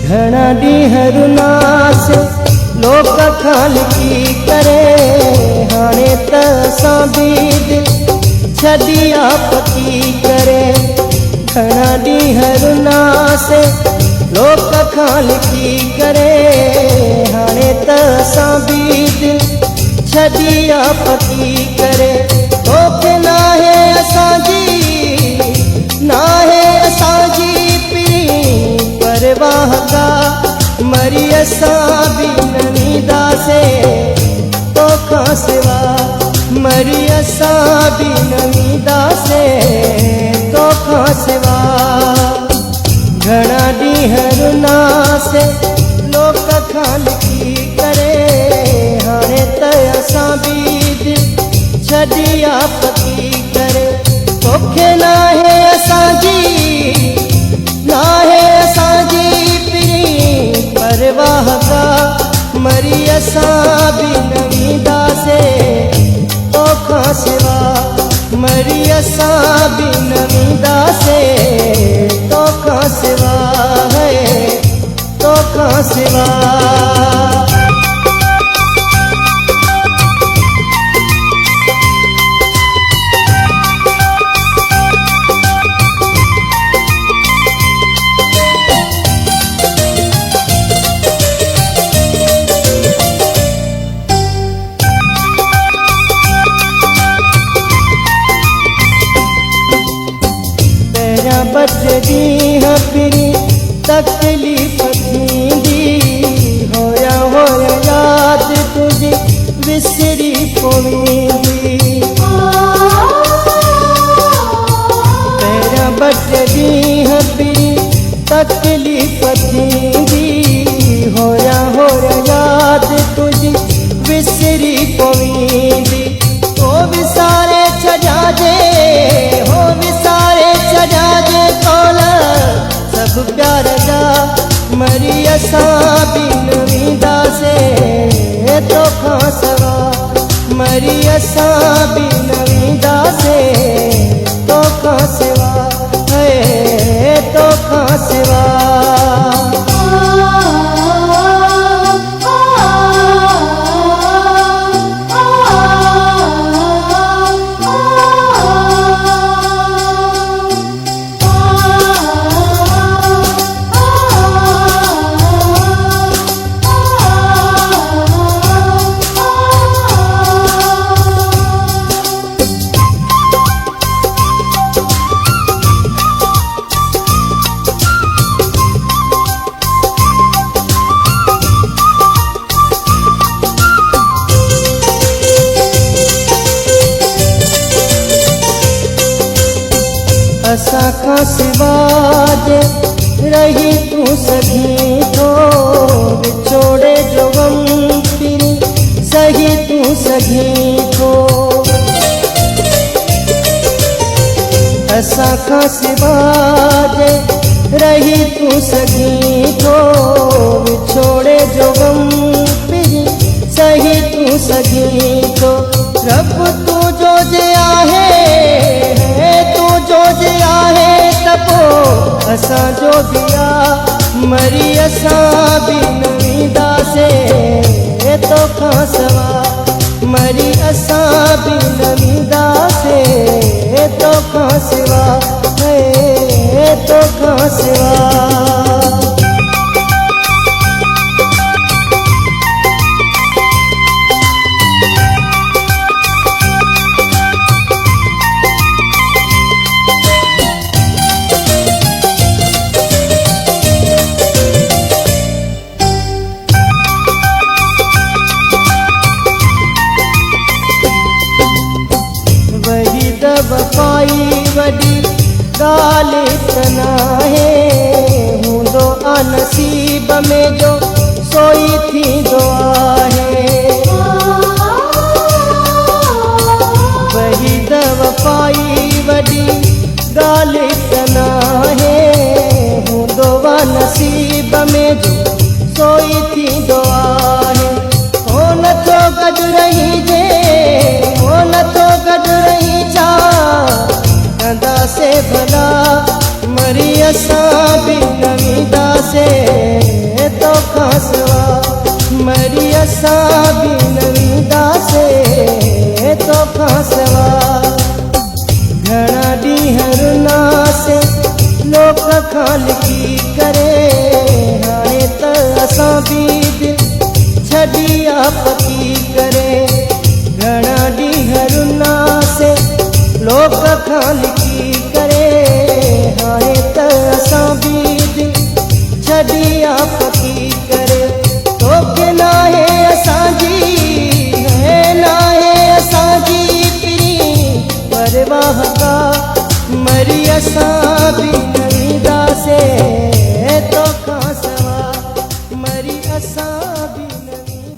घणा ॾींहं रुनास लोक खां लिकी करे, हाणे त असां बि दिलि छॾी आ पकी करे। घणा ॾींहं रुनास लोक खां लिकी करे, हाणे त असां बि दिलि छॾी आ पकी करे। तोखे नाहे असांजी, नाहे असांजी पीरी परवाह का, मरी असां बि न वींदासीं तोखां सिवा, मरी असां बि न वींदासीं तोखां सिवा। घणा ॾींहं रुनासीं लोक खां लिकी करे, हाणे त असां बि दिलि छॾी आ पकी करे। तोखे नाहे असांजी, नाहे असांजी पीरी परवाह का, मरी असां बि न वींदासीं तोखां सिवा, मरी असां बि न वींदासीं तोखां सिवा, तोखां सिवा। ॿ ॾींहं फिरी तकलीफ़ थींदी, होया होया यादि तुंहिंजी विसरी पवंदी। पहिरियां ॿ ॾींहं फिरी तकलीफ़ थींदी, होया होया यादि तुंहिंजी विसरी पवंदी। ओ विसारे छॾाजे, हो विसारे छॾाजे कौल सभु प्यार जा, मरी असां बि न वींदासीं तोखां सिवा, मरी असां बि न वींदासीं तोखां सिवा, तोखां सिवा। असां खां सिवा जे रही तूं सघीं थो, विछोड़े जो गम फिरी सही तूं सघीं थो। असां खां सिवा जे रही तूं सघीं थो, विछोड़े जो गम फिरी सही तूं सघीं थो। रब तुंहिंजो जे आहे, तुंहिंजो जे आहे त पोइ असांजो बि आहे, मरी असां बि न वींदासीं तोखां सिवा, मरी असां बि न वींदासीं तोखां सिवा, तोखां सिवा। वफ़ाई वॾी ॻाल्हि त नाहे, हूंदो आ नसीब में जो सोई थींदो आहे। वही त वफ़ाई वॾी ॻाल्हि त नाहे, हूंदो आ नसीब में जो सोई थींदो आहे। हो नथो गॾु रहिजे, हो नथो गॾु रही चा कंदासीं भला, मरी असां बि न वींदा से तो खासवा मरी असां बि न वेंदासे तो खासवा घणा ॾींहं रुनासे लोक खां लिकी करे हाणे त असां बि दिलि छॾी आ